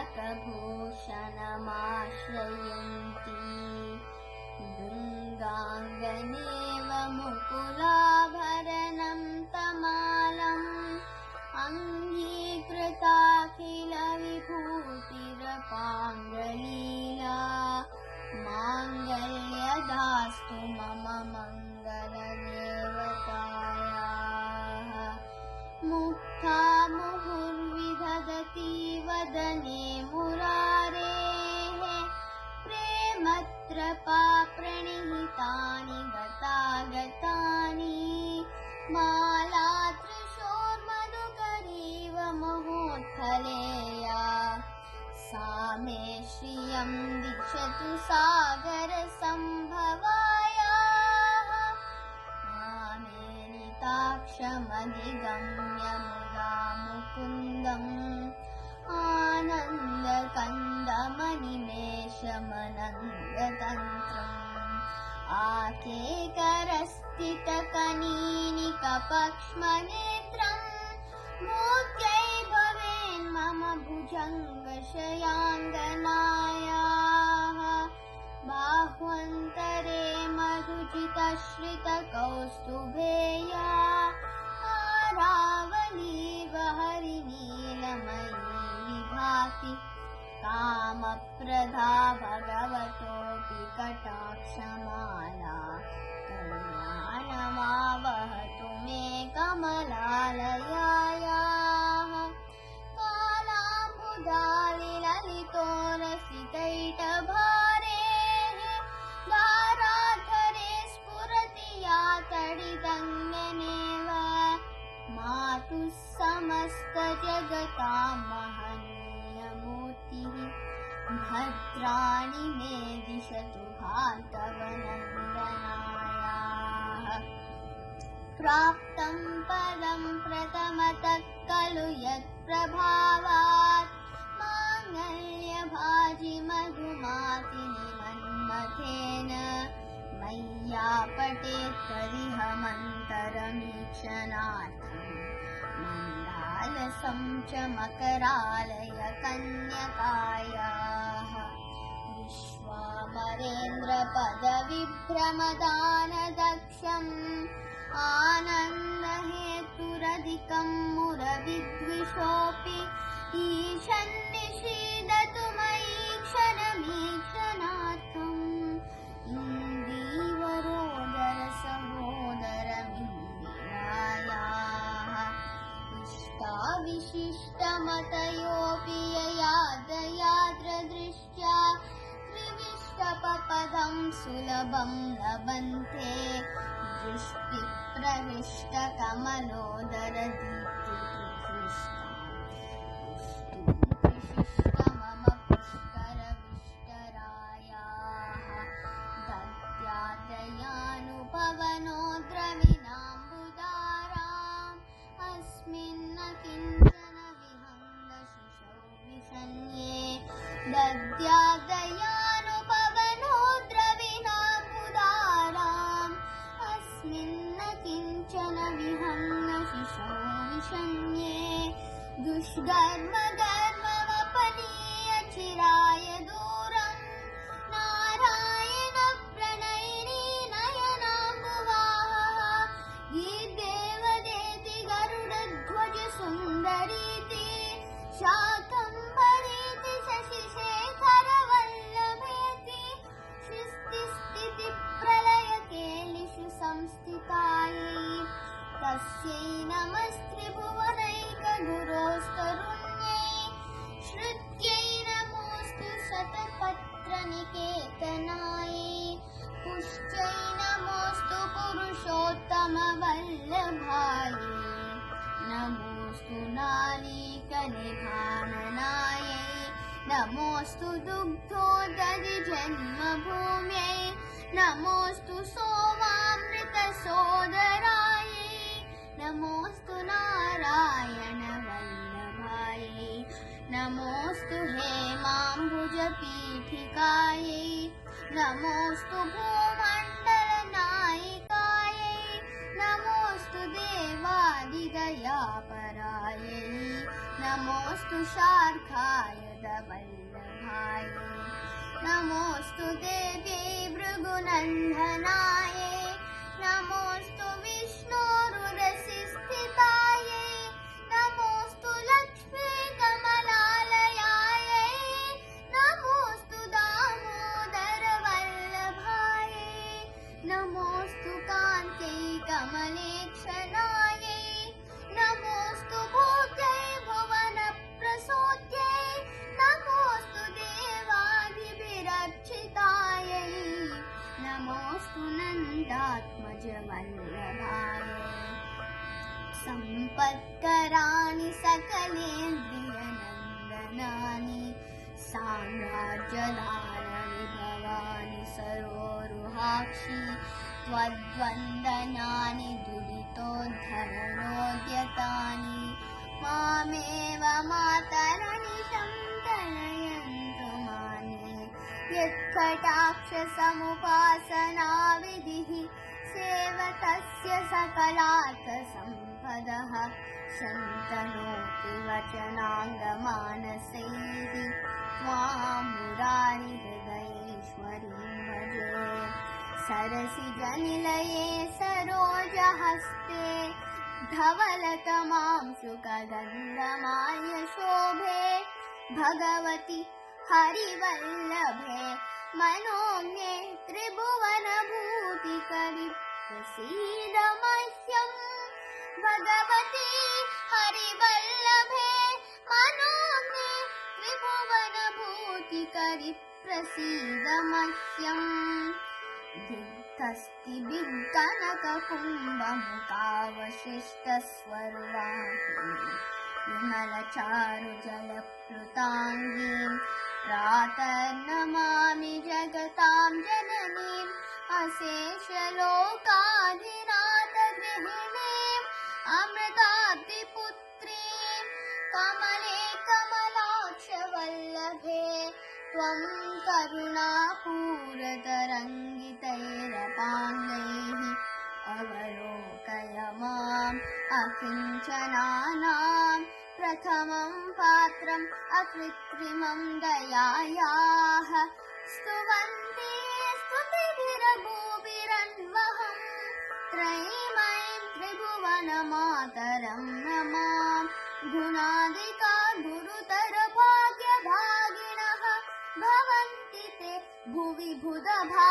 पुण्डरीकाक्षमाश्रयन्ती गङ्गाङ्गनेव मुकुलाभरणं तमालम् अङ्गीकृताखिलविभूतिरपाङ्गलीला माङ्गल्यदास्तु मम मङ्गलदेवतायाः मुक्ता मुहुर्विदधति वदने मुरारेः प्रेमत्रपा प्रणिहितानि गतागतानि मालातृशोर्मधुकरीव महोत्थलेया सा मे श्रियं दिशतु सागरसम्भवायाः आमेनिताक्षमधिगम्य मुदा मुकुन्दम् आनन्दकन्दमनिमेषमनन्दतन्त्रम् आकेकरस्थितकनीनिकपक्ष्मनेत्रम् मोद्यै भवेन्मम भुजङ्गशयाङ्गनायाः बाह्वन्तरे मधुजितश्रितकौस्तुभेया आरावलीव हरिनीलमयी विभाति कामप्रदा भगवतोऽपि कटाक्षमाला कल्याणमावहतु मे कमलालयायाः कालाम्बुदालिललितोरसितैटभारेः धाराधरे स्फुरति या तडिदङ्गनेव मातुः समस्तजगतां महनीयमूर्तिः भद्राणि मे दिशतु भार्गवनन्दनायाः प्राप्तं पदं प्रथमतः खलु यत्प्रभावात् माङ्गल्यभाजि मधुमातिनि मन्मथेन मय्या पठेत् तदिह मन्तरमीक्षणार्थम् मन्दालसं च मकरालय कन्यकायाः विश्वामरेन्द्रपदविभ्रमदानदक्षम् आनन्दहेतुरधिकं मुरविद्विषोऽपि ईशन्निषीदतु मयि क्षणमीक्षणार्थम् इन्दीवरोदरसहोदरमिन्दिरायाः इष्टाविशिष्टमतयोऽपि ययादयाद्रदृष्ट्या त्रिविष्टपपदं सुलभं लभन्ते दृष्टिप्रविष्टकमलोदरदीप्तिप्रकृष्टा मम पुष्करविष्टरायाः दद्यादयानुभवनो द्रविणाम्बुदाराम् अस्मिन्न किञ्चन विहङ्गशिशौ विषण्ये दद्यादयानुभवनो द्रविणाम्बुदाराम् अस्मिन्न किञ्चन विहङ्गशिशौ विषण्ये दुष्कर्मधर्ममपनीय चिराय दूरम् नारायण प्रणयिनी नयनाम्बुवाः गीर्देवदेति गरुडध्वज सुन्दरीति शाकम्भरीति शशिशेखरवल्लभेति सृष्टिस्थितिप्रलयकेलिषु संस्थितायै तस्यै नमस्त्रिभुवनैकगुरोस्तरुण्यै श्रुत्यै नमोऽस्तु शतपत्रनिकेतनायै पुष्ट्यै नमोऽस्तु पुरुषोत्तमवल्लभायै नमोऽस्तु नालीकनिधाननायै नमोऽस्तु दुग्धोदधिजन्मभूम्यै नमोऽस्तु सोमामृतसोदरायै नमोऽस्तु नारायणवल्लभायै नमोऽस्तु हेमाम्बुजपीठिकायै नमोऽस्तु भूमण्डलनायिकायै नमोऽस्तु देवादिदयापरायै नमोऽस्तु शार्काय वल्लभायै नमोऽस्तु देव्यै भृगुनन्दनायै नमोऽस्तु विष्णोरुरसिस्थितायै नमोऽस्तु लक्ष्मी कमलालयायै नमोऽस्तु दामोदरवल्लभायै नमोऽस्तु कान्त्यै कमलेक्षणायै नमोऽस्तु भोग्यै भुवनप्रसूत्यै नमोऽस्तु देवादिभिरर्चितायै नमोऽस्तु नन्दात्मजवल्लभायै सम्पत्कराणि सकलेन्द्रियनन्दनानि साम्राज्यधारणि भवानि सरोरुहाक्षि त्वद्वन्दनानि दुरितोद्धरणोद्यतानि मामेव मातरनिशं दयन्तु माने यत्कटाक्षसमुपासनाविधिः सेवकस्य सकलार्थसम्पदः शन्तनोति वचनाङ्गमानसैः त्वां मुरारिहृदयेश्वरीं भजे सरसिजनिलये सरोजहस्ते धवलतमां शुकगन्धमाल्यशोभे भगवति हरिवल्लभे मनोज्ञे त्रिभुवनभूतिकरि प्रसीद मह्यम् भगवति हरिवल्लभे मनोज्ञे त्रिभुवनभूतिकरि प्रसीद मह्यम् दिग्धस्तिबिङ्कनककुम्भमुखावशिष्टस्वर्वाहिनीं विमलचारुजलप्लुताङ्गीं प्रातर्नमामि जगतां जननीम् अशेषलोकाधिनाथगृहिणीम् अमृताब्धिपुत्रीं कमले कमलाक्षवल्लभे त्वं करुणापूरतरङ्गितैरपाङ्गैः अवलोकय माम् अकिञ्चनानां प्रथमं पात्रम् अकृत्रिमं दयायाः स्तुवन्ति स्तुतिभिरभूभिरन्वहं त्रयीमयीं त्रिभुवनमातरं नमामि गुणादिका गुरुतरभाग्यभागिनः भवन्ति ते भुवि बुधभा